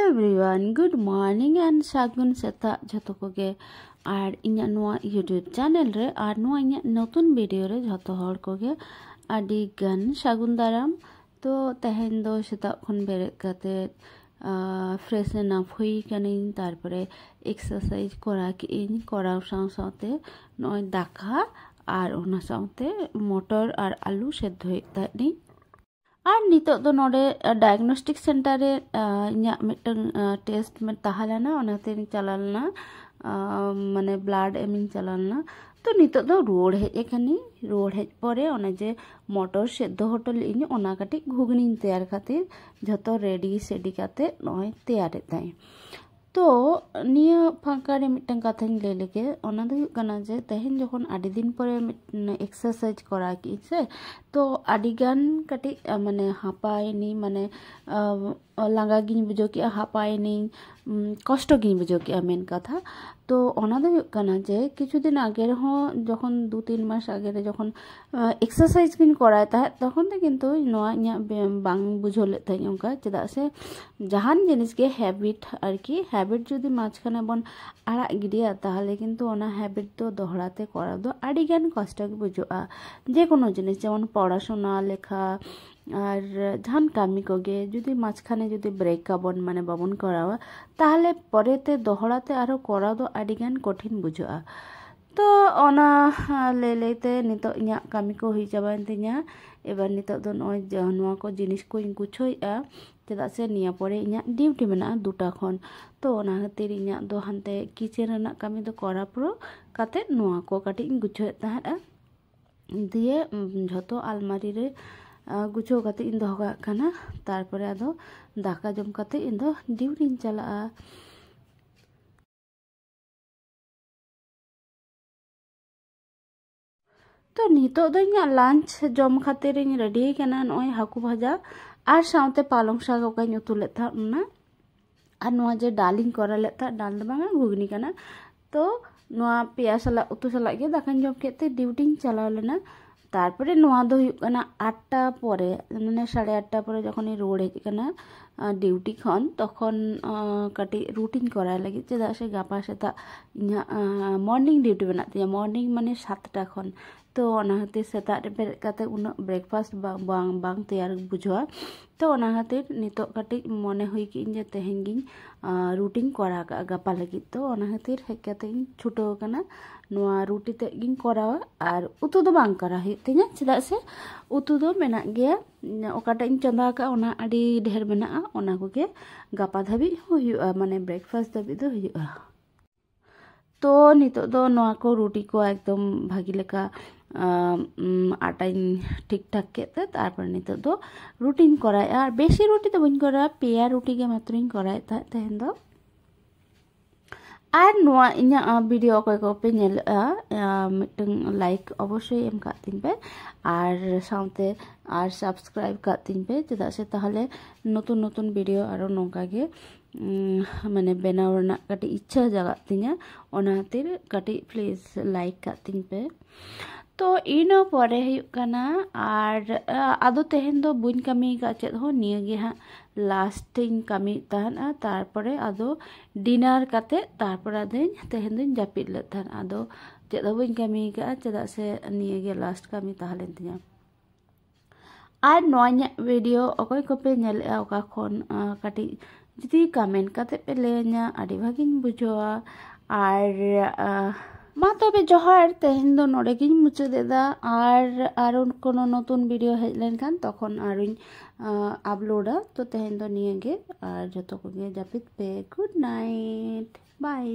everyone, good morning and sagun seta jhato koge ar inya noa YouTube channel re ar noa inya notun video re jhato hor koge adi gan sagun daram to tehen do seta khon beret kate freshen up hui kanin tarpore exercise kora ki in kora saute noi daka ar ona saute motor ar alu seddho tani আর নিতক দো নডে diagnostic সেন্টারে ইᱧᱟᱹᱜ ᱢᱤᱫᱴᱟᱝ test ᱛᱟᱦᱮᱸᱞᱮᱱᱟ ᱚᱱᱟᱛᱮ ᱪᱟᱞᱟᱣ ᱞᱮᱱᱟ মানে blood এমিং ᱪᱟᱞᱟᱣ ᱞᱮᱱᱟ তো নিতক দো রোড হেᱡ এখানি রোড হেᱡ পরে অনে যে মটর সেদ্ধ হোটেল ইᱧ ওনা কাটি ঘুগনি তৈয়ার খাतिर যত রেডি সেডি কাতে নয় তৈয়ারে তাই তো নিয়া ফাঁকারে মিটটাং কথাñ ᱞᱟᱹᱭ ᱞᱮᱜᱮ ᱚᱱᱟ ᱫᱚ ᱦᱩᱭᱩᱜ ᱠᱟᱱᱟ ᱡᱮ ᱛᱮᱦᱮᱧ ᱡᱚᱠᱷᱚᱱ ᱟᱹᱰᱤ ᱫᱤᱱ ᱯᱚᱨᱮ এক্সারসাইজ করা কি সে তো আᱹᱰᱤ ᱜᱟᱱ ᱠᱟᱹᱴᱤᱡ মানে হাঁপায়নি মানে লাগা গিᱧ বুঝো কি হাঁপায়নি কষ্ট গিᱧ বুঝো কি মেন কথা তো ওনা ᱫᱚ ᱦᱩᱭᱩᱜ ᱠᱟᱱᱟ ᱡᱮ কিছুদিন আগে ᱨᱮᱦᱚᱸ যখন 2-3 মাস আগে রে যখন এক্সারসাইজ গিᱧ করায় তা তখন তো কিন্তু নোয়া ইᱧᱟᱹᱜ বাং বুঝো লেত তাই অনকা চেদা সে জাহান জিনিস গে হ্যাবিট আর কি হ্যাবিট যদি মাঝখানে বন আড়াগ গিডিয়া তাহলে কিন্তু ওনা হ্যাবিট তো দহড়াতে করা দো আড়ি গান কষ্ট গে বুঝোয়া যে কোনো জিনিস যেমন পড়াশোনা লেখা আর ধান কামি কোগে যদি মাঝখানে যদি ব্রেক কাবন মানে বাবন করাওয়া তাহলে পরেতে দহড়াতে আরো করা দো আড়ি গান কঠিন বুঝোয়া তো ওনা লেলেতে নিতো ইᱧᱟᱹᱜ কামি কো হুই চাবাইন তিᱧᱟ এবার নিতো দো নয় নোয়া কো জিনিস কোইñ গুছোইয়া চেদা সে নিয়া পরে ইᱧᱟᱹᱜ ডিউটি মেনা দুটা খন তো ওনা খাतिर ইᱧᱟᱹᱜ ᱫᱚ ᱦᱟᱱᱛᱮ কিচেন ᱨᱮᱱᱟᱜ ᱠᱟᱹᱢᱤ ᱫᱚ ᱠᱚᱨᱟ ᱯᱩᱨᱟᱹ ᱠᱟᱛᱮ নোয়া ᱠᱚ ᱠᱟᱹᱴᱤᱡ ᱤᱧ ᱜᱩᱪᱷᱟᱹᱣᱮᱫ ᱛᱟᱦᱮᱸᱫᱼᱟ দিয়ে ঝতো আলমারি রে গুছাও কাতে ইন দো হগা কানা তারপরে আদো দাকা জম কাতে ইন দো ডিউটি চালাআ তো নিতো দো ইᱧᱟᱹᱜ লাঞ্চ জম খাতে রিং রেডি কানা নয় হাকু ভাজা আর সাথে পালং শাক ওকাই উতু লেত থা না আর নোয়া যে ডালিং করা লেত থা ডাল বাঙা ঘুগনি কানা তো নোয়া পেঁয়াজ সালা উতু সালা গে দাকান জম কেতে ডিউটি চালাও লেনা তারপরে নোয়া দো হুয়ুগ কানা 8টা পরে মানে 8:30 পরে যখন রোড হেজ কানা ডিউটি খন তখন কাটি রুটিন করার লাগি চেদা সে গাপা সেতা ইᱧᱟᱹᱜ মর্নিং ডিউটি মেনাᱜ তিᱧᱟ মর্নিং মানে 7টা খন তো ওনা খাतिर সেতা রে বেᱨᱮᱫ কাতে উনা ব্রেকফাস্ট বাং তৈয়ার বুঝোয়া তো ওনা খাतिर নিতক কাটি মনে হুই কি যে তেহেñ গিñ রুটিন করা গাপা লাগি তো ওনা খাतिर হেজ কাতে ছুটো কানা নোয়া রুটি তে গিñ করাওয়া আর উতু দো বাং করা হুᱭᱩᱜ তিᱧᱟ চেদা সে উতু দো মেনাᱜ গᱮᱭᱟ ওকাটা ইñ চন্দা কা ওনা আডি ঢের মেনাᱜᱼᱟ ওনা কোগে গাপা ধাবি হুᱭᱩᱜᱼᱟ মানে ব্রেকফাস্ট ধাবি দো হুᱭᱩᱜᱼᱟ তো নিতক দো নোয়া কো রুটি কো একদম ভাগি লেকা আটাইন ঠিকঠাক কেতে তারপর নিতক দো রুটিন করায় আর বেশি রুটি তো বইñ করা পেয়া রুটি গে মাত্রইñ করায় তেহেñ দো আর নোয়া ইᱧᱟᱹᱜ ভিডিও অকয় কো পে ᱧᱮᱞᱟ মিটং লাইক অবশ্যই এম কাতিন পে আর সাথে আর সাবস্ক্রাইব কাতিন পে চেদা সে তাহলে নতুন নতুন ভিডিও আরো নঙ্কা গে মানে বেনাও রনা কাটি ইচ্ছা জাগা তিña ওনা খাतिर কাটি প্লিজ লাইক কাতিন পে তো ইনো পরে হুᱭᱩᱜ কানা আর আদো তেহেñ দো বুñ কামি কা চেদ হো নিয়ে গে হা লাস্ট ইন কামি তাহানা তারপরে আদো ডিনার কাতে তারপর আদেñ তেহেñ দিন জাপিদ লে তাহান আদো চেদ বুñ কামি কা চেদা সে নিয়ে গে লাস্ট কামি তাহলেন তিña আর নয় ভিডিও অকয় কপে নেল ওকা খন কাটি যদি কমেন্ট কাতে পে লেña আডি ভাগিন বুঝোয়া আর মা তবে জহার তেহেñ দো নড়ে গিñ মুছে দেদা আর আরো কোনো নতুন ভিডিও হেজ লেনখান তখন আরুñ আপলোডা তো তেহেñ দো নিয়ে গে আর যত কোগে জাপিত পে গুড নাইট বাই।